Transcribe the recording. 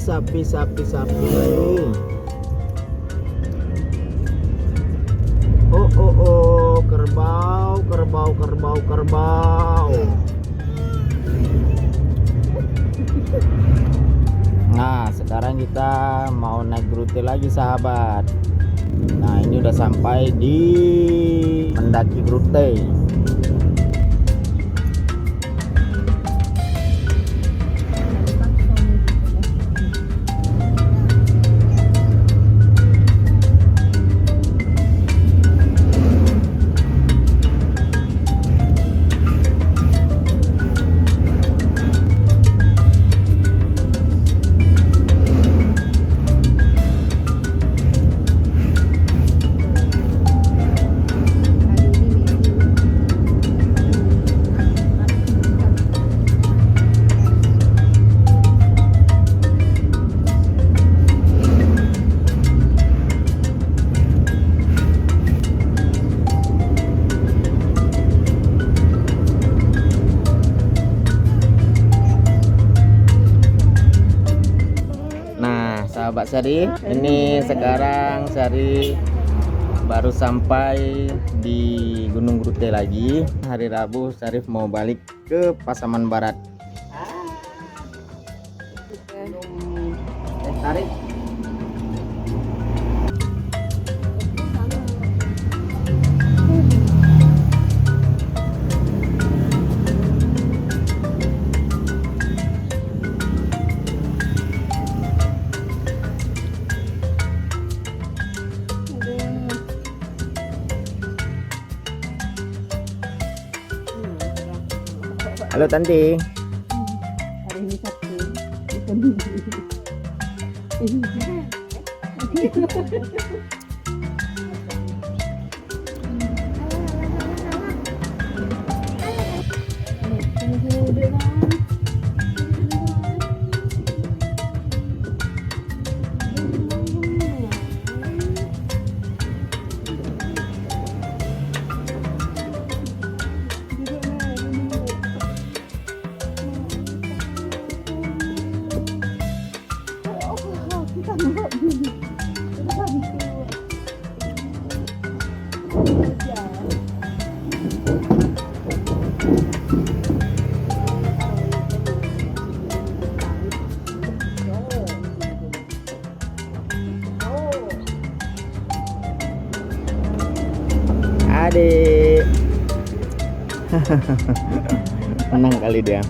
sapi. Oh, kerbau. Nah, sekarang kita mau naik rute lagi, sahabat. Nah, ini udah sampai di mendaki rute. Sahabat Sari, ini sekarang Sari baru sampai di Gunung Rute lagi. Hari Rabu Sarif mau balik ke Pasaman Barat. Tarik. Halo Tanti. Hari ini Sabtu, bukan Minggu. Adik. Menang kali dia.